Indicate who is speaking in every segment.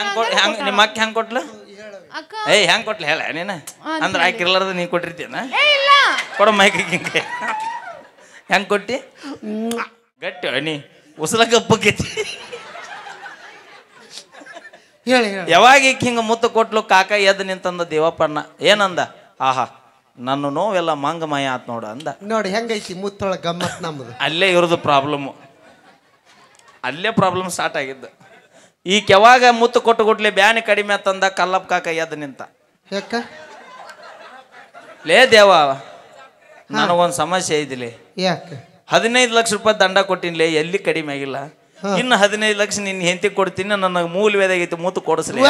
Speaker 1: ಹೆಂಗ್ ನಿಮ್ಮ ಅಕ್ಕ ಹೆಂಗ್ ಕೊಟ್ಲು ಏಯ್ ಹೆಂಗ್ ಕೊಟ್ಲು ಹೇಳ ನೀನ ಅಂದ್ರೆ ಆಕೆ ಇರ್ಲಾರ್ದ ನೀ ಕೊಟ್ಟಿರ್ತೀನ ಕೊಡ ಮೈಕ್ ಹಿಂಗೆ ಹೆಂಗ್ ಕೊಟ್ಟಿ ಗಟ್ಟಿ ನೀ ಉಸಲ ಗಪ್ಪಕ್ಕೈತಿ ಯಾವಾಗ ಈಕ ಹಿಂಗ ಮುತ್ತು ಕೊಟ್ಲು ಕಾಕ ಎದ್ದು ನಿಂತಂದ ದೇವಪ್ಪಣ್ಣ ಏನಂದ ಆಹಾ ನನ್ನ ನೋವೆಲ್ಲ ಮಂಗಮಯ ಆತ್ ನೋಡು ಅಂದ
Speaker 2: ನೋಡಿ ಹೆಂಗೈತಿ ಮುತ್ತೊಳ ಗಮ್ಮತ್ ನಮ್ಮದು
Speaker 1: ಅಲ್ಲೇ ಇರೋದು ಪ್ರಾಬ್ಲಮ್ಮು ಅಲ್ಲೇ ಪ್ರಾಬ್ಲಮ್ ಸ್ಟಾರ್ಟ್ ಆಗಿದ್ದು ಈಗ ಯಾವಾಗ ಮುತ್ತು ಕೊಟ್ಟು ಕೊಟ್ಲೆ ಬ್ಯಾನಿ ಕಡಿಮೆ ಆತಂದ ಕಲ್ಲಪ್ಪ ಕಾಕ ಎದ್ದು ನಿಂತ
Speaker 2: ಯಾಕ
Speaker 1: ಲೇ ದೇವ ನನಗೊಂದು ಸಮಸ್ಯೆ ಐತಿಲಿ
Speaker 2: ಯಾಕೆ
Speaker 1: 15 ಲಕ್ಷ ರೂಪಾಯಿ ದಂಡ ಕೊಟ್ಟಿನ್ಲೇ ಎಲ್ಲಿ ಕಡಿಮೆ ಆಗಿಲ್ಲ ಇನ್ನು 15 ಲಕ್ಷ ನಿನ್ನ ಹೆಂಡತಿ ಕೊಡ್ತೀನಿ ನನಗೆ ಮೂಲವೇದಾಗೈತಿ ಮೂತು ಕೊಡಿಸ್ಲಿ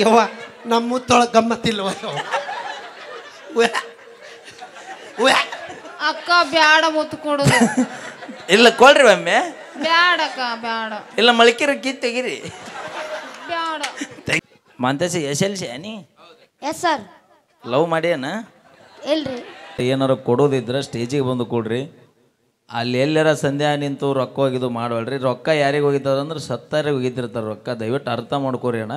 Speaker 2: ಯವ್ವ ನಮ್ಮ ಮುತ್ತೊಳ ಗಮ್ಮತ್ತಿಲ್ವ
Speaker 3: ಅಕ್ಕ ಬ್ಯಾಡ ಮುತ್ತು ಕೊಡುದು
Speaker 1: ಇಲ್ಲ ಕೊಡ್ರಿ ಒಮ್ಮೆ
Speaker 3: ಬ್ಯಾಡಕ್ಕ ಬ್ಯಾಡ
Speaker 1: ಇಲ್ಲ ಮಳಕಿರ ಕಿತ್ ತೆಗಿರಿ
Speaker 3: ಬ್ಯಾಡ
Speaker 1: ಮಂತೇಶ SLC ನೀ
Speaker 4: ಎಸ್ ಸರ್
Speaker 1: ಲವ್ ಮಾಡ್ಯಾನ
Speaker 4: ಇಲ್ರಿ
Speaker 1: ಏನಾರು ಕೊಡೋದಿದ್ರೆ ಸ್ಟೇಜಿಗೆ ಬಂದು ಕೊಡ್ರಿ ಅಲ್ಲಿ ಎಲ್ಲಾರ ಸಂಧ್ಯಾ ನಿಂತು ರೊಕ್ಕ ಹೋಗಿದ್ದು ಮಾಡವಲ್ರಿ ರೊಕ್ಕ ಯಾರಿಗೆ ಹೋಗಿದ್ದಾರ ಅಂದ್ರೆ ಸತ್ತಾರಿಗೆ ಹೋಗಿದ್ದಿರ್ತಾರೆ ರೊಕ್ಕ ದಯವಿಟ್ಟು ಅರ್ಥ ಮಾಡ್ಕೋರಿ ಅಣ್ಣ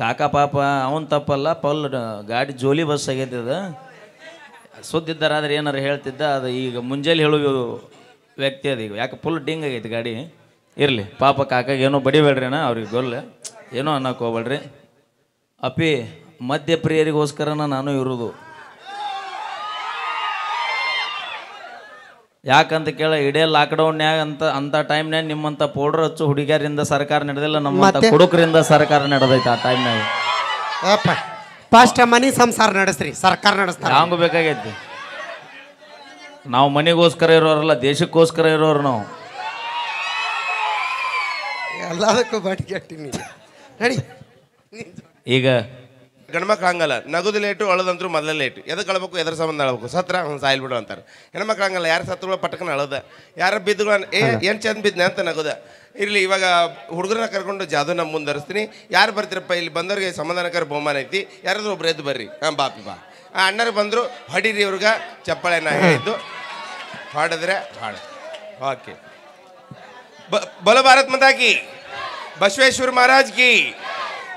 Speaker 1: ಕಾಕ ಪಾಪ ಅವನು ತಪ್ಪಲ್ಲ ಪಲ್ ಗಾಡಿ ಜೋಲಿ ಬಸ್ ಆಗೈತಿ ಅದು ಸುದ್ದಿದ್ದಾರಾದ್ರೆ ಏನಾರು ಹೇಳ್ತಿದ್ದ ಅದು ಈಗ ಮುಂಜಾನೆ ಹೇಳೋ ವ್ಯಕ್ತಿ ಅದು ಈಗ ಯಾಕೆ ಫುಲ್ ಡಿಂಗ್ ಆಗೈತಿ ಗಾಡಿ ಇರಲಿ ಪಾಪ ಕಾಕಾಗ ಏನೋ ಬಡಿಬೇಡ್ರಿ ಅಣ್ಣ ಅವ್ರಿಗೆ ಗೊಲ್ಲ ಏನೋ ಅನ್ನಕ್ಕೆ ಹೋಗ್ಬೇಡ್ರಿ ಅಪ್ಪಿ ಮಧ್ಯಪ್ರಿಯರಿಗೋಸ್ಕರನ ನಾನು ಇರೋದು ಯಾಕಂತ ಕೇಳ ಇಡೇ ಲಾಕ್ಡೌನ್ಯಾಗ ಅಂತ ಟೈಮ್ನಾಗ ನಿಮ್ಮಂಥ ಪೌಡ್ರ್ ಹಚ್ಚು ಹುಡುಗಿಯರಿಂದ ಸರ್ಕಾರ ನಡೆದಿಲ್ಲ ನಮ್ಮಂಥ ಕುಡುಕರಿಂದ ಸರ್ಕಾರ ನಡೆದೈತೆ ಆ ಟೈಮ್ನಾಗ
Speaker 2: ಫಸ್ಟ್ ಮನಿ ಸಂಸಾರ ನಡೆಸ್ರಿ ಸರ್ಕಾರ ನಡೆಸ್ತಾರೆ
Speaker 1: ಹಂಗ ಬೇಕಾಗೈತಿ ನಾವು ಮನೆಗೋಸ್ಕರ ಇರೋರಲ್ಲ ದೇಶಕ್ಕೋಸ್ಕರ ಇರೋರು ನಾವು
Speaker 2: ಎಲ್ಲದಕ್ಕೂ ಬಾಟಿಗೆ ನಡಿ
Speaker 1: ಈಗ
Speaker 5: ಗಂಡ್ಮಕ್ಳು ಹಂಗಲ್ಲ ನಗುದು ಲೇಟು ಅಳದಂತರೂ ಮೊದಲೇ ಲೇಟು ಎದಕ್ಕೆ ಅಳ್ಬೇಕು ಎದ್ರ ಸಂಬಂಧ ಅಳ್ಬೇಕು ಸತ್ರ ಸಾಯಿಲ್ ಬಿಡು ಅಂತಾರೆ ಹೆಣ್ಮಕ್ಳು ಹಂಗಲ್ಲ ಯಾರು ಸತ್ರುಗಳು ಪಟಕನ ಅಳದ ಯಾರ ಬಿದ್ದುಗಳು ಏನು ಚಂದ ಬಿದ್ನೆ ಅಂತ ನಗುದ ಇರಲಿ ಇವಾಗ ಹುಡುಗರನ್ನ ಕರ್ಕೊಂಡು ಜಾದು ನಮ್ಮ ಮುಂದೆ ಹರಿಸ್ತೀನಿ ಯಾರು ಬರ್ತೀರಪ್ಪ ಇಲ್ಲಿ ಬಂದವ್ರಿಗೆ ಸಮಾಧಾನಕರ ಬಹುಮಾನ ಐತಿ ಯಾರಾದ್ರೂ ಒಬ್ರು ಎದ್ದು ಬರ್ರಿ ಹಾಂ ಬಾಪಿ ಬಾ ಅಣ್ಣರು ಬಂದರು ಹೊಡೀರಿ ಇವ್ರಿಗೆ ಚಪ್ಪಾಳೆ ನಾ ಹೇಳಿದ್ದು ಹಾಡಿದ್ರೆ ಹಾಡು ಓಕೆ ಬಲೋ ಭಾರತ್ ಮಾತಾ ಕಿ ಬಸವೇಶ್ವರ ಮಹಾರಾಜ್ ಕಿ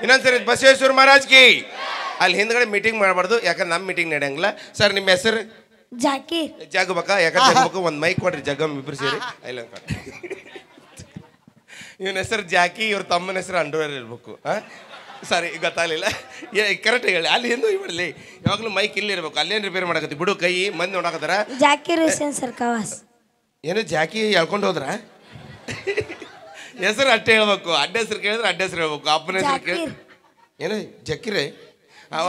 Speaker 5: ಇನ್ನೊಂದ್ಸರಿ ಬಸವೇಶ್ವರ ಮಹಾರಾಜ್ ಕಿ ಅಲ್ಲಿ ಹಿಂದ್ಗಡೆ ಮೀಟಿಂಗ್ ಮಾಡಬಾರ್ದು ಯಾಕಂದ್ರೆ ನಮ್ಮ ಮೀಟಿಂಗ್ ನಡೆಯಂಗಿಲ್ಲ ಸರ್ ನಿಮ್ಮ ಹೆಸರು
Speaker 4: ಜಾಕೀರ್
Speaker 5: ಜಗ್ಬೇಕಾ ಯಾಕಂದ್ರೆ ಜಗ್ಬೇಕು ಒಂದು ಮೈಕ್ ಕೊಡ್ರಿ ಜಗ್ಗಮ್ ಇಬ್ರು ಸೇರಿ ಇಲ್ಲ ಇವನ ಹೆಸರು ಜಾಕಿ ಇವ್ರ ತಮ್ಮನ ಹೆಸರು ಅಂಡರ್ವೇರ್ ಇರ್ಬೇಕು ಸಾರಿ ಗೊತ್ತಾಗಲಿಲ್ಲ ಕರೆಕ್ಟ್ ಹೇಳಿ ಅಲ್ಲಿ ಹಿಂದೂ ಇವಲ್ಲಿ ಯಾವಾಗಲೂ ಮೈಕ್ ಇಲ್ಲಿ ಇರ್ಬೇಕು ಅಲ್ಲೇನು ರಿಪೇರ್ ಮಾಡಕತ್ತಿ ಬಿಡು ಕೈ ಮಂದಿ ನೋಡಕತ್ತಾರ
Speaker 4: ಜಾಕೀರ್ ಹುಸೇನ್ ಸರ್ ಕವಾಸ್
Speaker 5: ಏನು ಜಾಕಿ ಎಳ್ಕೊಂಡು ಹೋದ್ರ ಹೆಸರು ಅಟ್ಟೆ ಹೇಳ್ಬೇಕು ಅಡ್ಡ ಹೆಸರು ಕೇಳಿದ್ರೆ ಅಡ್ಡ ಹೆಸರು ಹೇಳ್ಬೇಕು ಅಪ್ಪನ ಹೆಸರು ಕೇಳಿ ಏನು ಜಕಿರಿ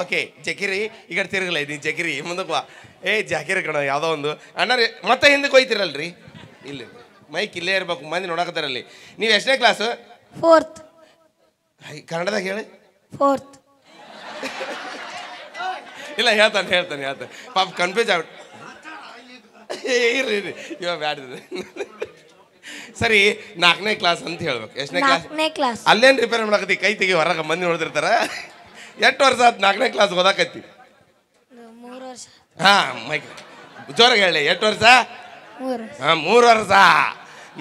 Speaker 5: ಓಕೆ ಜಕಿರಿ ಈಗ ತಿರುಗಲ್ಲ ನೀನು ಜಕಿರಿ ಮುಂದಕ್ಕೆ ಬಾ ಜಾಕಿರಿ ಕಣ ಯಾವುದೋ ಒಂದು ಅಣ್ಣ ಮತ್ತೆ ಹಿಂದಕ್ಕೆ ಹೋಯ್ತಿರಲ್ರಿ ಇಲ್ಲಿ ಮೈಕ್ ಇಲ್ಲೇ ಇರ್ಬೇಕು ಮಂದಿ ನೋಡಕತ್ತಾರಲ್ಲಿ ನೀವು ಎಷ್ಟನೇ ಕ್ಲಾಸು
Speaker 4: ಫೋರ್ತ್
Speaker 5: ಕನ್ನಡದಾಗ ಹೇಳಿ
Speaker 4: ಫೋರ್ತ್
Speaker 5: ಇಲ್ಲ ಹೇಳ್ತಾನೆ ಪಾಪ ಕನ್ಫ್ಯೂಸ್ ಆಗ್ಬಿಟ್ಟು ಇರ್ರಿ ಇವಾಗ ಬ್ಯಾಡ ಸರಿ 4ನೇ ಕ್ಲಾಸ್ ಅಂತ ಹೇಳ್ಬೇಕು ಎಷ್ಟನೇ
Speaker 4: ಕ್ಲಾಸ್
Speaker 5: ಅಲ್ಲೇನು ರಿಪೇರ್ ಮಾಡಕತ್ತಿ ಕೈ ತೆಗಿ ಹೊರಗೆ ಮಂದಿ ನೋಡ್ತಿರ್ತಾರ ಎಷ್ಟು ವರ್ಷ ಆಯ್ತು 4ನೇ ಕ್ಲಾಸ್ ಓದಾಕತ್ತಿ
Speaker 4: 3 ವರ್ಷ
Speaker 5: ಹಾಂ ಮೈಕ್ ಜೋರಾಗಿ ಹೇಳಿ ಎಷ್ಟು ವರ್ಷ
Speaker 4: 3
Speaker 5: ಹಾಂ 3 ವರ್ಷ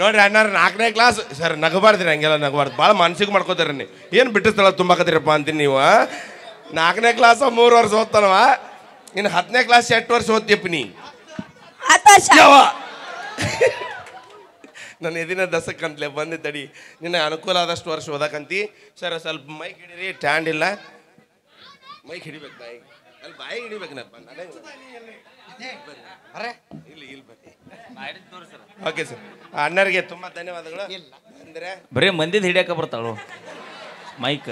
Speaker 5: ನೋಡ್ರಿ ಅಣ್ಣಾರು 4ನೇ ಕ್ಲಾಸ್ ಸರ್ ನಗಬಾರ್ದ್ರಿ ಹಂಗೆಲ್ಲ ನಗಬಾರ್ದು ಭಾಳ ಮನ್ಸಿಗೆ ಮಾಡ್ಕೋತಾರ ನೀವು ಏನು ಬಿಟ್ಟು ಸ್ಥಳ ತುಂಬಾಕತ್ತೀರಪ್ಪ ಅಂತೀನಿ ನೀವು 4ನೇ ಕ್ಲಾಸ್ 3 ವರ್ಷ ಓದ್ತಾನವ ಇನ್ನು 10ನೇ ಕ್ಲಾಸ್ 8 ವರ್ಷ ಓದ್ತಿಯಪ್ಪ ನೀ ನನ್ನ ಎದಿನ ದಸಕ್ಕಂತಲೇ ಬಂದು ತಡಿ ನಿನ್ನ ಅನುಕೂಲ ಆದಷ್ಟು ವರ್ಷ ಓದಕ್ಕಂತಿ ಸರ್ ಸ್ವಲ್ಪ ಮೈಕ್ ಹಿಡೀರಿ ಟ್ಯಾಂಡ್ ಇಲ್ಲ ಮೈಕ್ ಹಿಡಿಬೇಕು ಬಾಯಿಗೆ ಅಲ್ಲಿ ಬಾಯಿಗೆ ಹಿಡಿಬೇಕನಪ್ಪ ಇಲ್ಲಿ ಬರ್ರಿ ಓಕೆ ಸರ್ ಅಣ್ಣರಿಗೆ ತುಂಬ ಧನ್ಯವಾದಗಳು ಅಂದರೆ
Speaker 1: ಬರೀ ಮಂದಿದ್ ಹಿಡಿಯಕ ಬರ್ತಾಳು ಮೈಕ್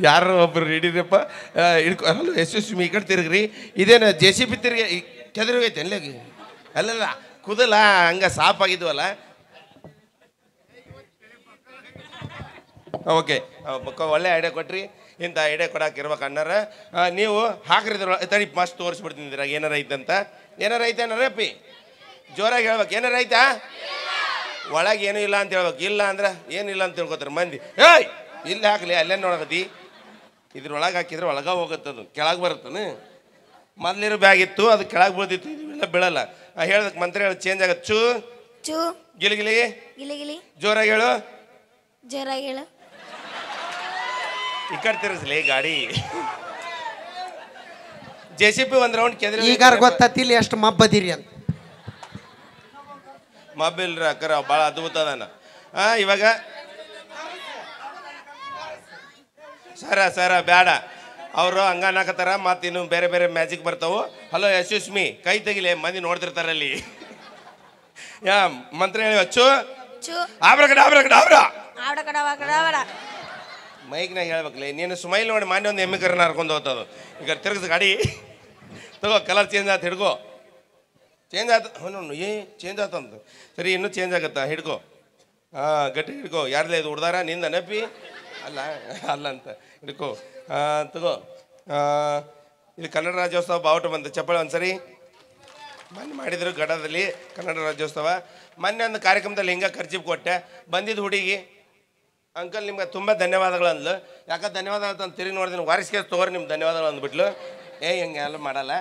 Speaker 5: ಯಾರು ಒಬ್ರು ಹಿಡೀರಪ್ಪ ಹಿಡ್ಕೊ ಯಶಸ್ವಿ ಈ ಕಡೆ ತಿರುಗ್ರಿ ಇದೇನು JCB ತಿರುಗಿ ಕೆದರಿಗೈತೆ ಅಲ್ಲಾಗಿ ಅಲ್ಲಲ್ಲ ಕುದಲ ಹಂಗ ಸಾಪ್ ಆಗಿದ್ವಲ್ಲ ಓಕೆ ಒಳ್ಳೆ ಐಡಿಯಾ ಕೊಟ್ರಿ ಇಂಥ ಐಡಿಯಾ ಕೊಡಕ್ಕೆ ಇರ್ಬೇಕು ಅಣ್ಣಾರ ನೀವು ಹಾಕ್ರಿದ್ರ ತಡಿ ಮಸ್ತ್ ತೋರಿಸ್ಬಿಡ್ತೀನಿ ಇದ್ರಾಗ ಏನಾರ ಐತಂತ ಏನಾರ ಐತೆ ಅಣ್ಣರಪ್ಪಿ ಜೋರಾಗಿ ಹೇಳ್ಬೇಕು ಏನಾರ ಐತಾ ಒಳಗೆ ಏನೂ ಇಲ್ಲ ಅಂತ ಹೇಳ್ಬೇಕು ಇಲ್ಲ ಅಂದ್ರೆ ಏನಿಲ್ಲ ಅಂತ ತಿಳ್ಕೊತಾರೆ ಮಂದಿ ಏಯ್ ಇಲ್ಲಿ ಹಾಕ್ಲಿ ಅಲ್ಲೇನು ನೋಡಕತ್ತಿ ಇದ್ರೊಳಗೆ ಹಾಕಿದ್ರೆ ಒಳಗೆ ಹೋಗುತ್ತದು ಕೆಳಗೆ ಬರುತ್ತಾನೆ ಮೊದಲಿರೋ ಬ್ಯಾಗ್ ಇತ್ತು ಅದು ಕೆಳಗೆ ಬೀಳ್ತಿತ್ತು ಇವೆಲ್ಲ ಬೀಳಲ್ಲ ಹೇಳದಕ್ಕೆ ಮಂತ್ರ ಹೇಳಿ ಚೇಂಜ್ ಆಗತ್ತೆ. ಚೂ
Speaker 4: ಚು
Speaker 5: ಗಿಲಿಗಿಲಿ
Speaker 4: ಗಿಲಿ ಗಿಲಿ
Speaker 5: ಜೋರಾಗಿ ಹೇಳು.
Speaker 4: ಜೋರಾಗಿ ಹೇಳು.
Speaker 5: ಈ ಕಡೆ ತಿರ್ಸ್ಲಿ ಗಾಡಿ. JCB ಒಂದ್ ರೌಂಡ್ ಕೆದ್ರಿ.
Speaker 2: ಈಗಾರ ಗೊತ್ತಿಲ್ಲ ಎಷ್ಟು ಮಬ್ಬದಿರಿ ಅಂತ.
Speaker 5: ಮೊಬೈಲ್ರಿ ಅಕ್ಕರ ಭಾಳ ಅದ್ಭುತ ಅದಾನ. ಇವಾಗ ಸರ ಬೇಡ, ಅವರು ಹಂಗನಾಕತ್ತಾರ. ಮತ್ತು ಇನ್ನು ಬೇರೆ ಬೇರೆ ಮ್ಯಾಜಿಕ್ ಬರ್ತಾವು. ಹಲೋ ಯಶಸ್ಮಿ ಕೈ ತೆಗಿಲೆ, ಮಂದಿ ನೋಡ್ತಿರ್ತಾರಲ್ಲಿ. ಮಂತ್ರ ಹೇಳಿ. ಅಚ್ಚು
Speaker 4: ಚು
Speaker 5: ಆಬ್ರಗಡ ಆಬ್ರಗಡ ಆಬ್ರ
Speaker 4: ಆವಡ ಕಡವ ಕಡವಡ.
Speaker 5: ಮೈಕ್ನಾಗ ಹೇಳ್ಬೇಕಲ್ಲ ನೀನು. ಸ್ಮೈಲ್ ನೋಡಿ ಮಾನ್ಯ ಒಂದು ಎಮ್ಮೆ ಕರ್ನ ಹರ್ಕೊಂಡು ಹೋಗ್ತದು. ಈಗ ತಿರ್ಗಿಸ್ ಗಾಡಿ ತಗೋ. ಕಲರ್ ಚೇಂಜ್ ಆಯ್ತು, ಹಿಡ್ಕೋ. ಚೇಂಜ್ ಆಯ್ತು. ಚೇಂಜ್ ಆಯ್ತಂತ. ಸರಿ ಇನ್ನೂ ಚೇಂಜ್ ಆಗತ್ತಾ, ಹಿಡ್ಕೋ. ಗಟ್ಟಿ ಹಿಡ್ಕೋ. ಯಾರ್ದೇ ಇದು ಹುಡ್ದಾರ ನಿಂದ ನೆಪಿ ಅಲ್ಲ ಅಂತ ಹಿಡ್ಕೋ. ತಗೋ. ಇಲ್ಲಿ ಕನ್ನಡ ರಾಜ್ಯೋತ್ಸವ ಬಾವುಟ ಬಂತು. ಚಪ್ಪಾಳೆ ಒಂದ್ಸರಿ. ಮೊನ್ನೆ ಮಾಡಿದ್ರು ಗಡದಲ್ಲಿ ಕನ್ನಡ ರಾಜ್ಯೋತ್ಸವ. ಮೊನ್ನೆ ಒಂದು ಕಾರ್ಯಕ್ರಮದಲ್ಲಿ ಹಿಂಗೆ ಖರ್ಚಿಪ್ ಕೊಟ್ಟೆ. ಬಂದಿದ್ದು ಹುಡುಗಿ, ಅಂಕಲ್ ನಿಮ್ಗೆ ತುಂಬ ಧನ್ಯವಾದಗಳು ಅಂದ್ಲು. ಯಾಕೆ ಧನ್ಯವಾದ ಅಂತ ತಿರುಗಿ ನೋಡಿದ್ರೆ ವಾರಿಸ್ಕೆ ತಗೋರಿ ನಿಮ್ಗೆ ಧನ್ಯವಾದಗಳು ಅಂದ್ಬಿಟ್ಲು. ಹಿಂಗೆ ಎಲ್ಲ ಮಾಡಲ್ಲ,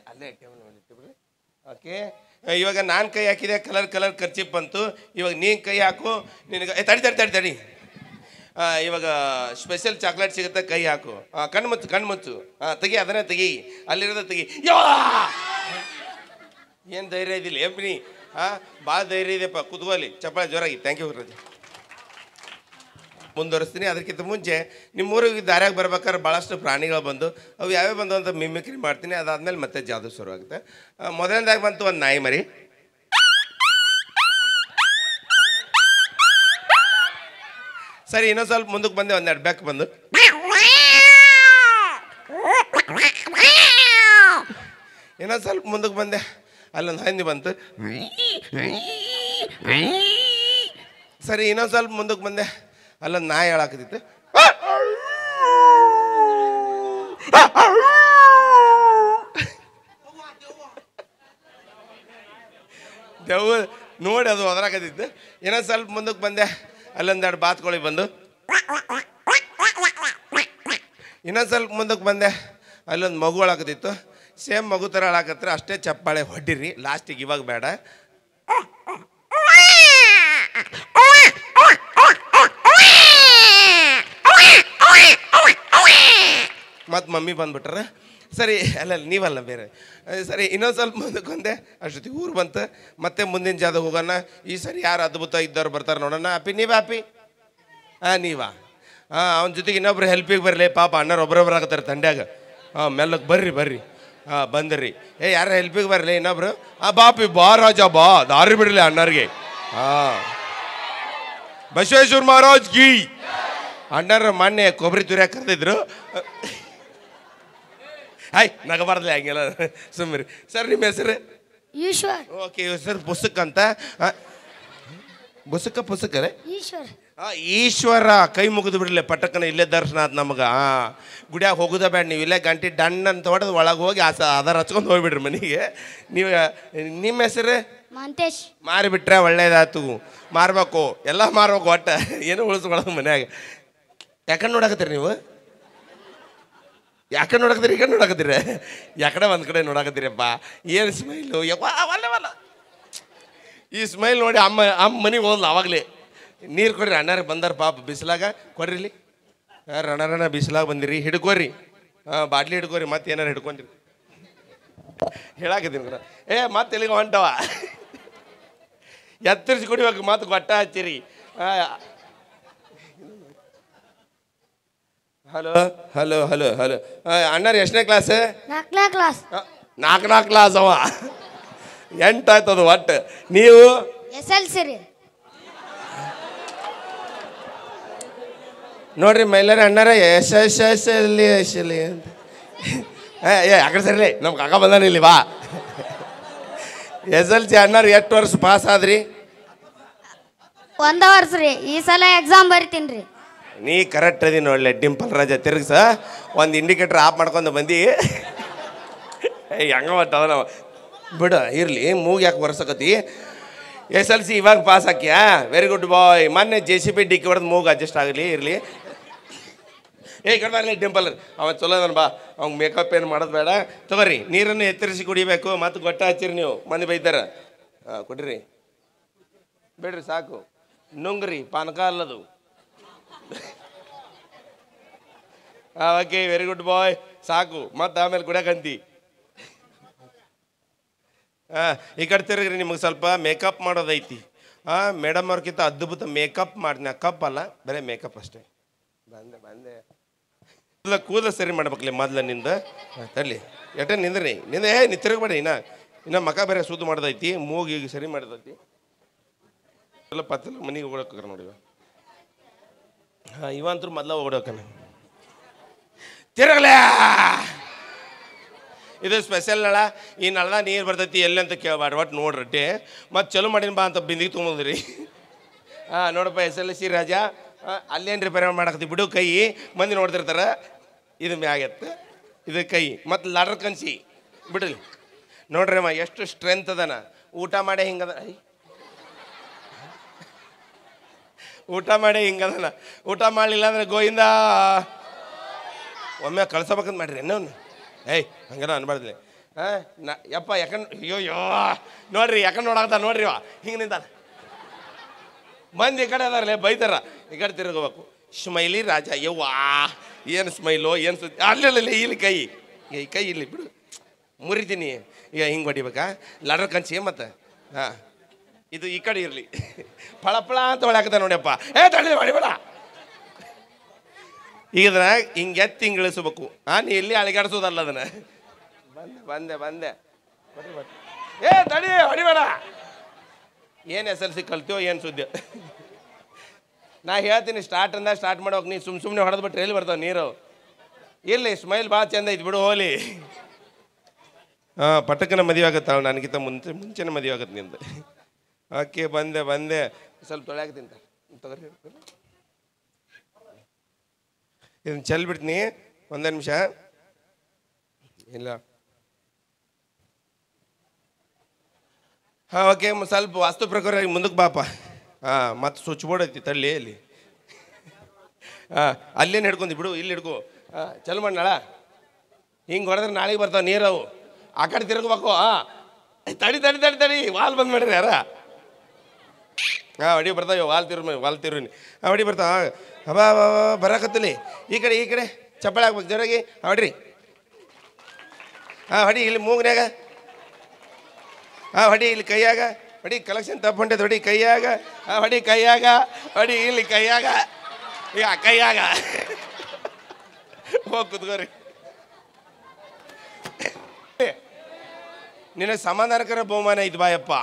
Speaker 5: ಅಲ್ಲೇ ಇಟ್ಟಿಬಿಡ್ರಿ. ಓಕೆ, ಇವಾಗ ನಾನು ಕೈ ಹಾಕಿದೆ, ಕಲರ್ ಖರ್ಚಿಪ್ ಬಂತು. ಇವಾಗ ನೀನು ಕೈ ಹಾಕು. ನಿನಗೆ ತಡಿ. ಇವಾಗ ಸ್ಪೆಷಲ್ ಚಾಕ್ಲೇಟ್ ಸಿಗುತ್ತೆ, ಕೈ ಹಾಕು. ಕಣ್ಮುಚ್ಚು. ತೆಗಿ, ಅದನ್ನೇ ತೆಗಿ, ಅಲ್ಲಿರೋದ ತೆಗಿ. ಏನು ಧೈರ್ಯ ಇದಿಲ್ಲ ಎಪ್ನಿ. ಭಾಳ ಧೈರ್ಯ ಇದೆಯಪ್ಪ. ಕುತ್ಕೋಲಿ. ಚಪ್ಪಾಳೆ ಜೋರಾಗಿ. ಥ್ಯಾಂಕ್ ಯು ರಾಜ. ಮುಂದುವರಿಸ್ತೀನಿ. ಅದಕ್ಕಿಂತ ಮುಂಚೆ ನಿಮ್ಮೂರಿಗೆ ದಾರ್ಯಾಗ ಬರ್ಬೇಕಾದ್ರೆ ಭಾಳಷ್ಟು ಪ್ರಾಣಿಗಳು ಬಂದು ಅವು ಯಾವ್ಯಾವ ಬಂದು ಅಂತ ಮಿಮಿಕ್ರಿ ಮಾಡ್ತೀನಿ. ಅದಾದ್ಮೇಲೆ ಮತ್ತೆ ಜಾದು ಶುರು ಆಗುತ್ತೆ. ಮೊದಲನೇದಾಗಿ ಬಂತು ಒಂದು ನಾಯಿ ಮರಿ. ಸರಿ, ಇನ್ನೊಂದು ಸ್ವಲ್ಪ ಮುಂದಕ್ಕೆ ಬಂದೆ. ಒಂದೆರಡು ಬೆಕ್ ಬಂದು. ಇನ್ನೊಂದು ಸ್ವಲ್ಪ ಮುಂದಕ್ಕೆ ಬಂದೆ. ಅಲ್ಲೊಂದು ಹಂದಿ ಬಂತು. ಸರಿ, ಇನ್ನೊಂದು ಸ್ವಲ್ಪ ಮುಂದಕ್ಕೆ ಬಂದೆ. ಅಲ್ಲೊಂದು ನಾಯಿ ಹೇಳಾಕತ್ತಿತ್ತು. ದೆವ್ವ ನೋಡಿ ಅದು ಒದರಾಕತ್ತಿತ್ತು. ಇನ್ನೊಂದು ಸ್ವಲ್ಪ ಮುಂದಕ್ಕೆ ಬಂದೆ. ಅಲ್ಲೊಂದೆರಡು ಬಾತ್ಕೋಳಿ ಬಂದು. ಇನ್ನೊಂದು ಸ್ವಲ್ಪ ಮುಂದಕ್ಕೆ ಬಂದೆ. ಅಲ್ಲೊಂದು ಮಗು ಅಳಾಕತ್ತಿತ್ತು. ಸೇಮ್ ಮಗು ಥರ ಅಳಾಕತ್ರ. ಅಷ್ಟೇ ಚಪ್ಪಾಳೆ ಹೊಡ್ಡಿರಿ ಲಾಸ್ಟಿಗೆ. ಇವಾಗ ಬೇಡ. ಮತ್ತು ಮಮ್ಮಿ ಬಂದ್ಬಿಟ್ರ. ಸರಿ, ಅಲ್ಲ ನೀವಲ್ಲ ಬೇರೆ. ಸರಿ, ಇನ್ನೊಂದು ಸ್ವಲ್ಪ ಮುಂದಕ್ಕೆ ಬಂದೆ. ಅಷ್ಟೊತ್ತಿಗೆ ಊರು ಬಂತು. ಮತ್ತೆ ಮುಂದಿನ ಜಾಗ ಹೋಗೋಣ. ಈ ಸರಿ ಯಾರು ಅದ್ಭುತ ಇದ್ದವ್ರು ಬರ್ತಾರೆ ನೋಡೋಣ. ನೀವಾ ನೀವಾ ಅವನ ಜೊತೆಗೆ ಇನ್ನೊಬ್ರು ಹೆಲ್ಪಿಗೆ ಬರಲಿ. ಪಾಪ ಅಣ್ಣರು ಒಬ್ಬರೊಬ್ರು ಆಗತ್ತಾರೆ ತಂಡ್ಯಾಗ. ಮೆಲ್ಲಕ್ಕೆ ಬರ್ರಿ. ಬಂದ್ರಿ. ಯಾರು ಹೆಲ್ಪಿಗೆ ಬರಲಿ ಇನ್ನೊಬ್ರು. ಬಾಪಿ ಬಾ ರಾಜ ಬಾ, ದಾರಿ ಬಿಡಲಿ ಅಣ್ಣರಿಗೆ. ಬಸವೇಶ್ವರ ಮಹಾರಾಜ್ ಗೀ. ಅಣ್ಣರು ಮೊನ್ನೆ ಕೊಬ್ಬರಿ ತುರಿಯಾಕ ಕರೆದಿದ್ರು. ನಗಬಾರ್ದಲ್ಲ ಹಂಗೆಲ್ಲ, ಸುಮ್ಮರಿ. ಸರ್ ನಿಮ್ಮ ಹೆಸರು?
Speaker 4: ಈಶ್ವರ್.
Speaker 5: ಓಕೆ, ಸರ್ ಪುಸ್ತಕ ಅಂತ. ಪುಸ್ತಕ
Speaker 4: ಈಶ್ವರ್.
Speaker 5: ಈಶ್ವರ. ಕೈ ಮುಗಿದು ಬಿಡ್ಲಿ ಪಟ್ಟಕ್ಕನ. ಇಲ್ಲೇ ದರ್ಶನ ಆಯ್ತು ನಮಗೆ. ಗುಡಿಯಾಗ ಹೋಗೋದ ಬೇಡ, ನೀವು ಇಲ್ಲೇ ಗಂಟೆ ಡಣ್ಣ ಅಂತ ಹೊಡೆದು ಒಳಗೆ ಹೋಗಿ ಆಧಾರ ಹಚ್ಕೊಂಡು ಹೋಗ್ಬಿಡ್ರಿ ಮನೆಗೆ. ನೀವು ನಿಮ್ಮ ಹೆಸರು?
Speaker 4: ಮಂತೇಶ್.
Speaker 5: ಮಾರಿಬಿಟ್ರೆ ಒಳ್ಳೇದಾಯ್ತು. ಮಾರ್ಬೇಕು, ಎಲ್ಲ ಮಾರ್ಬೇಕು. ಒಟ್ಟು ಏನು ಉಳಿಸ್ಕೊಳ್ಳೋದು ಮನ್ಯಾಗ. ಯಾಕಂಡು ನೋಡಾಕತ್ತೀರಿ ನೀವು? ಯಾಕಂಡು ನೋಡಾಕತ್ತೀರಿ? ಈ ಕಡೆ ನೋಡಾಕತ್ತೀರಿ? ಯಾಕಡೆ ಒಂದು ಕಡೆ ನೋಡಾಕತ್ತೀರಪ್ಪ. ಏನು ಸ್ಮೈಲು ವಲ್ಲ. ಈ ಸ್ಮೈಲ್ ನೋಡಿ ಅಮ್ಮ ಮನೆಗೆ ಹೋದ್ಲು ಅವಾಗಲೇ. ನೀರು ಕೊಡ್ರಿ ಅಣ್ಣಾರಿಗೆ ಬಂದಾರ ಪಾಪ ಬಿಸಿಲಾಗ. ಕೊಡ್ರಿ ಇಲ್ಲಿ. ರಣ ಬಿಸಿಲಾಗ ಬಂದಿರಿ. ಹಿಡ್ಕೋರಿ. ಬಾಟ್ಲಿ ಹಿಡ್ಕೋರಿ. ಮತ್ತೆ ಏನಾರು ಹಿಡ್ಕೊಂಡ್ರಿ ಹೇಳಾಕತ್ತೀನಿ ಕೂಡ. ಮತ್ತೆ ಎಲ್ಲಿಗೆ ಹೊಂಟವ ಎತ್ತರಿಸಿ ಕುಡಿಬೇಕು. ಮತ್ತೆ ಗೊಟ್ಟ ಹಚ್ಚಿರಿ. ಹಲೋ ಅಣ್ಣಾರು ಎಷ್ಟನೇ ಕ್ಲಾಸ್?
Speaker 4: 4ನೇ ಕ್ಲಾಸ್.
Speaker 5: 4ನೇ ಕ್ಲಾಸ್ ಅವ. 8 ಆಯ್ತದ ಒಟ್ಟು. ನೀವು?
Speaker 4: SLC ರೀ.
Speaker 5: ನೋಡ್ರಿ ಮೈಲಾರ ಅಣ್ಣಾರ ಎಲ್ಲಿ ಅಂತ. ಯಾಕಡೆ ಸರಿ ನಮ್ಗೆ ಕಾಕ ಬಂದಾನ ಇಲ್ಲಿ ಬಾ. SLC ಅಣ್ಣಾರು 8 ವರ್ಷ ಪಾಸ್ ಆದ್ರಿ?
Speaker 4: 1 ವರ್ಷ ರೀ. ಈ ಸಲ ಎಕ್ಸಾಮ್ ಬರಿತೀನಿ ರೀ.
Speaker 5: ನೀ ಕರೆಕ್ಟ್ ಅದಿ ನೋಡ್ಲೆ. ಡಿಂಪಲ್ ರಾಜ ತಿರ್ಗ್ಸ. ಒಂದು ಇಂಡಿಕೇಟರ್ ಆಫ್ ಮಾಡ್ಕೊಂಡು ಬಂದು ಹೆಂಗ ಮಟ್ಟ ನಾವು ಬಿಡು. ಇರಲಿ, ಮೂಗ್ ಯಾಕೆ ಬರ್ಸಕತಿ. SLC ಇವಾಗ ಪಾಸ್ ಹಾಕ್ಯಾ? ವೆರಿ ಗುಡ್ ಬಾಯ್. ಮೊನ್ನೆ JCB ಡಿಕ್ಕಿ ಹೊಡೆದು ಮೂಗು ಅಡ್ಜಸ್ಟ್ ಆಗಲಿ. ಇರಲಿ. ಕಡ್ದಾರಲ್ಲ ಡಿಂಪಲ್ ಅವ ಚಲೋ ಅದನ್ ಬಾ ಅವ್ಗೆ ಮೇಕಪ್ ಏನು ಮಾಡೋದು ಬೇಡ ತಗೋರಿ ನೀರನ್ನು ಎತ್ತರಿಸಿ ಕುಡಿಬೇಕು ಮತ್ತು ಗೊಟ್ಟ ಹಚ್ಚಿರಿ ನೀವು ಮಂದಿ ಬೈತಾರ ಕೊಡ್ರಿ ಬೇಡ್ರಿ ಸಾಕು ನುಂಗ್ರಿ ಪಾನಕ ಅಲ್ಲದು ಓಕೆ ವೆರಿ ಗುಡ್ ಬಾಯ್ ಸಾಕು ಮತ್ತು ಆಮೇಲೆ ಕುಡಿಯಕಂತಿ ಈ ಕಡೆ ತಿರುಗ್ರಿ ನಿಮಗೆ ಸ್ವಲ್ಪ ಮೇಕಪ್ ಮಾಡೋದೈತಿ ಮೇಡಮ್ ಅವ್ರಿಗಿಂತ ಅದ್ಭುತ ಮೇಕಪ್ ಮಾಡಿ ಕಪ್ ಅಲ್ಲ ಬರೀ ಮೇಕಪ್ ಅಷ್ಟೇ ಬಂದೆ ಕೂದಲು ಸರಿ ಮಾಡ್ಬೇಕಲ್ಲಿ ಮೊದ್ಲ ನಿಂದ ತರ್ಲಿ ಎಟ ನಿಂದ್ರಿ ನೀ ತಿರುಗಬೇಡಿ ಇನ್ನ ಮಕ ಬೇರೆ ಸುದ್ದು ಮಾಡೋದೈತಿ ಮೂಗಿಗೆ ಸರಿ ಮಾಡೋದೈತಿ ಎಲ್ಲ ಪತ್ತಲ್ಲ ಮನೆಗೆ ಹೋಗ್ಬೇಕಾರ ನೋಡಿ ಇವಂತರು ಮೊದ್ಲ ಓಡೋಕನ ತಿರುಗಲೇ ಇದು ಸ್ಪೆಷಲ್ ನಳ ಈ ನಳದ ನೀರು ಬರ್ತೈತಿ ಎಲ್ಲಿ ಅಂತ ಕೇಳಬಾರ್ದು ಒಟ್ಟು ನೋಡ್ರಟ್ಟೆ ಮತ್ತು ಚಲೋ ಮಾಡಿನ ಬಾ ಅಂತ ಬಿಂದಿಗೆ ತುಂಬೋದ್ರಿ ನೋಡಪ್ಪ SLC ರಾಜ ಅಲ್ಲೇನು ರಿಪೇರ್ ಮಾಡಕತ್ತಿ ಬಿಡು ಕೈ ಮಂದಿ ನೋಡ್ತಿರ್ತಾರ ಇದು ಮ್ಯಾಗತ್ತೆ ಇದು ಕೈ ಮತ್ತು ಲಾಡ್ರ್ ಕನ್ಸಿ ಬಿಡ್ರಿ ನೋಡ್ರಿ ಅಮ್ಮ ಎಷ್ಟು ಸ್ಟ್ರೆಂತ್ ಅದನ ಊಟ ಮಾಡೇ ಹಿಂಗದ ಊಟ ಮಾಡೇ ಹಿಂಗದನ ಊಟ ಮಾಡಲಿಲ್ಲ ಅಂದ್ರೆ ಗೋಯಿಂದ ಒಮ್ಮೆ ಕಳ್ಸಬೇಕಂತ ಮಾಡ್ರಿ ಅನ್ನೋನು ಹಂಗನ ಅನ್ಬಾರ್ದ್ಲಿ ಯಪ್ಪ ಯಾಕಂಡ್ ಅಯ್ಯೋ ನೋಡ್ರಿ ಯಾಕಂಡ್ ನೋಡಾಕತ್ತ ನೋಡ್ರಿ ಹಿಂಗೆ ನಿಂತ ಮಂದಿ ಈ ಕಡೆ ಅದಾರಲ್ಲೇ ಬೈತಾರ ಈ ಕಡೆ ತಿರುಗಬೇಕು ಸ್ಮೈಲಿ ರಾಜ ಯವ್ವಾ ಏನು ಸ್ಮೈಲು ಏನು ಸುದ್ದಿ ಅಲ್ಲೇ ಇಲ್ಲಿ ಕೈ ಇಲ್ಲಿ ಬಿಡು ಮುರಿತೀನಿ ಈಗ ಹಿಂಗೆ ಹೊಡಿಬೇಕಾ ಲಾಡ್ರ್ ಕನ್ಸಿ ಮತ್ತೆ ಇದು ಈ ಕಡೆ ಇರಲಿ ಫಳ ಅಂತ ಹೊಳ್ಯಾಕತ್ತ ನೋಡ್ಯಪ್ಪ ತಡಿ ಹೊಡಿಬೇಡ ಈಗ ಅದನ್ನ ಹಿಂಗೆ ಎತ್ತಿ ಹಿಂಗೆ ಇಳಿಸ್ಬೇಕು ನೀ ಇಲ್ಲಿ ಅಳಿಗಾಡಿಸೋದಲ್ಲ ಅದನ್ನ ಬಂದೆ ತಡಿ ಹೊಡಿಬೇಡ ಏನು SLC ಕಲ್ತೀವೋ ಏನು ಸುದ್ದಿ ನಾ ಹೇಳ್ತೀನಿ ಸ್ಟಾರ್ಟ್ ಮಾಡೋಕೆ ನೀ ಸುಮ್ಮನೆ ಹೊಡೆದ್ಬಿಟ್ರೆ ಎಲ್ಲಿ ಬರ್ತಾವೆ ನೀರು ಇಲ್ಲಿ ಸ್ಮೈಲ್ ಭಾಳ ಚಂದ ಐತಿ ಬಿಡು ಹೋಲಿ ಪಟಕನ ಮದುವೆ ಆಗತ್ತೆ ಅವ್ನು ನನಗಿಂತ ಮುಂಚೆನೇ ಮದುವೆ ಆಗತ್ತೆ ನಿಂದು ಓಕೆ ಬಂದೆ ಸ್ವಲ್ಪ ತೊಳ್ಯಾಕತ್ತೀನಿ ತಗೋರಿ ಇದನ್ನು ಚೆಲ್ಬಿಡ್ತೀನಿ ಒಂದೇ ನಿಮಿಷ ಇಲ್ಲ ಓಕೆ ಸ್ವಲ್ಪ ವಾಸ್ತು ಪ್ರಕಾರ ಮುಂದಕ್ಕೆ ಬಾಪ ಮತ್ತು ಸ್ವಿಚ್ ಬೋರ್ಡ್ ಐತಿ ತಳ್ಳಿ ಅಲ್ಲಿ ಅಲ್ಲೇನು ಹಿಡ್ಕೊಂಡಿ ಬಿಡು ಇಲ್ಲಿ ಹಿಡ್ಕೊ ಚಲೋ ಮಾಡಿ ನಾಳ ಹಿಂಗೆ ಹೊಡೆದ್ರೆ ನಾಳೆಗೆ ಬರ್ತಾವೆ ನೀರವು ಆ ಕಡೆ ತಿರ್ಗಬೇಕು ತಡಿ ವಾಲ್ ಬಂದು ಮಾಡ್ರಿ ಯಾರ ಹೊಡಿ ಬರ್ತಾವೆ ವಾಲ್ ತಿರ್ರಿ ಹೊಡಿ ಬರ್ತಾವ ಬರಾಕತ್ತಲಿ ಈ ಕಡೆ ಚಪ್ಪಳೆ ಹಾಕ್ಬೇಕು ಜೋರಾಗಿ ಹೊಡ್ರಿ ಹೊಡಿ ಇಲ್ಲಿ ಮೂಗ್ನ್ಯಾಗ ಹೊಡಿ ಇಲ್ಲಿ ಕೈಯಾಗ ಹೊಡಿ ಕಲೆಕ್ಷನ್ ತಪ್ಪೊಂಟೈತೆ ಹೊಡಿ ಕೈಯಾಗ ಹೊಡಿ ಕೈಯಾಗ ಹೊಡಿ ಇಲ್ಲಿ ಕೈಯಾಗ ಹೋಗಿ ಕುತ್ಕೋರಿ ನಿನ್ನ ಸಮಾಧಾನಕರ ಬಹುಮಾನ ಇದು ಬಾಯಪ್ಪ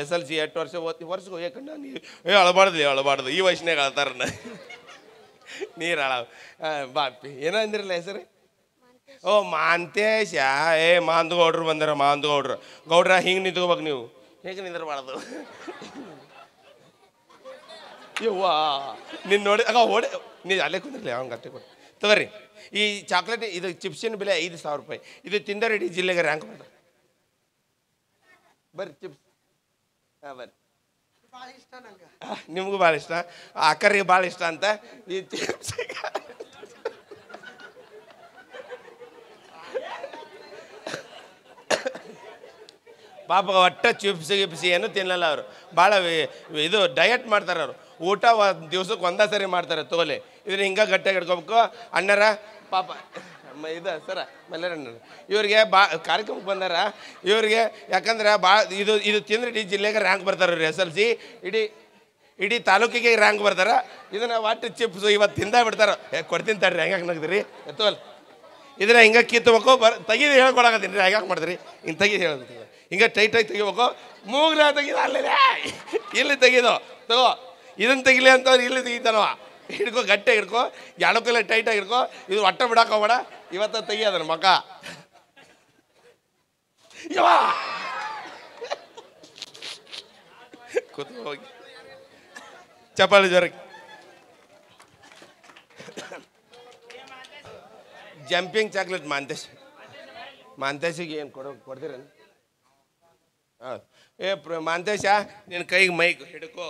Speaker 5: SLC 8 ವರ್ಷ ವರ್ಷಕ್ಕೆ ಯಾಕಂಡ ನೀವು ಅಳಬಾರ್ದು ಈ ವಯಸ್ಸಿನಾಗ ಅಳ್ತಾರ ನೀರು ಬಾಪಿ ಏನೋ ಅಂದಿರಲ್ಲ ಹೆಸರು ಮಾಂತೇಶ ಮಾಂದಗೌಡ್ರು ಬಂದಾರ ಗೌಡ್ರ ಹಿಂಗೆ ನಿಂತ್ಕೋಬೇಕು ನೀವು ಹೇಗೆ ನಿಂದಿರಬಾರ್ದು ಯವ್ವಾ ನಿನ್ನ ನೋಡಿ ಓಡೆ ನೀವು ಅಲ್ಲೇ ಕುಂದಿರಲಿ ಅವ್ನು ಅಷ್ಟೇ ಕೊಡಿ ತಗೋರಿ ಈ ಚಾಕ್ಲೇಟ್ ಇದು ಚಿಪ್ಸಿನ ಬೆಲೆ 5,000 ರೂಪಾಯಿ ಇದು ತಿಂದರೆ ಇಡೀ ಜಿಲ್ಲೆಗೆ ರ್ಯಾಂಕ್ ಮಾಡ್ತಾರೆ ಬರ್ರಿ ಚಿಪ್ಸ್ ಬರ್ರಿ ನಿಮಗೂ ಭಾಳ ಇಷ್ಟ ಅಕ್ಕರಿಗೆ ಭಾಳ ಇಷ್ಟ ಅಂತ ಈ ಚಿಪ್ಸ್ ಪಾಪ ಒಟ್ಟ ಚಿಪ್ಸಿ ಏನು ತಿನ್ನಲ್ಲ ಅವರು ಭಾಳ ಇದು ಡಯಟ್ ಮಾಡ್ತಾರೆ ಅವರು ಊಟ ದಿವ್ಸಕ್ಕೆ ಒಂದೇ ಸರಿ ಮಾಡ್ತಾರೆ ತೋಲೆ ಇದನ್ನ ಹಿಂಗೆ ಗಟ್ಟಿಯಾಗಿ ಹಿಡ್ಕೋಬೇಕು ಅಣ್ಣರ ಪಾಪ ಇದು ಸರ ಮಲ್ಲಾರಣ್ಣ ಇವ್ರಿಗೆ ಕಾರ್ಯಕ್ರಮಕ್ಕೆ ಬಂದಾರ ಇವ್ರಿಗೆ ಯಾಕಂದ್ರೆ ಇದು ತಿಂದ್ರೆ ಇಡೀ ಜಿಲ್ಲೆಗೆ ರ್ಯಾಂಕ್ ಬರ್ತಾರೆ ಅವ್ರು SLC ಇಡೀ ತಾಲೂಕಿಗೆ ರ್ಯಾಂಕ್ ಬರ್ತಾರ ಇದನ್ನ ಒಟ್ಟು ಚಿಪ್ಸು ಇವತ್ತು ತಿಂದ ಬಿಡ್ತಾರ ಕೊಡ್ತೀನಿ ತಡ್ರಿ ಹೆಂಗೆ ನಗ್ದಿರಿ ಎತ್ತೋಲ್ ಇದನ್ನ ಹಿಂಗೆ ಕಿತ್ತಬೇಕು ತೆಗೀದು ಹೇಳ್ಕೊಡಕತ್ತೀನಿ ರೀ ಹೆಂಗೆ ಮಾಡ್ತೀರಿ ಹಿಂಗೆ ತೆಗೀದು ಹೇಳೋದು ಹಿಂಗೆ ಟೈಟಾಗಿ ತೆಗಿಬೇಕು ಮೂಗ್ಲ ತೆಗೀದು ಅಲ್ಲೇ ಇಲ್ಲಿ ತೆಗೀದು ತಗೋ ಇದನ್ನು ತೆಗಿಲಿ ಅಂತವ್ರು ಇಲ್ಲಿ ತೆಗಿತಾನವ ಹಿಡ್ಕೊ ಗಟ್ಟೆ ಹಿಡ್ಕೊ ಎಡಕ್ಕೆಲ್ಲ ಟೈಟಾಗಿ ಹಿಡ್ಕೊ ಇದು ಒಟ್ಟ ಬಿಡಕ್ಕೆ ಹೋಗ್ಬೇಡ ಇವತ್ತ ತೆಗಿ ಅದನ್ನ ಮಕ ಕೂತು ಹೋಗಿ ಚಪ್ಪಾಳಿ ಜ್ವರಕ್ಕೆ ಜಂಪಿಂಗ್ ಚಾಕ್ಲೇಟ್ ಮಾಂತೇಶಿಗೆ ಏನು ಕೊಡ್ತೀರೇನು ಮಾಂತೇಶ ನಿನ್ನ ಕೈಗೆ ಮೈಕ್ ಹಿಡ್ಕೋ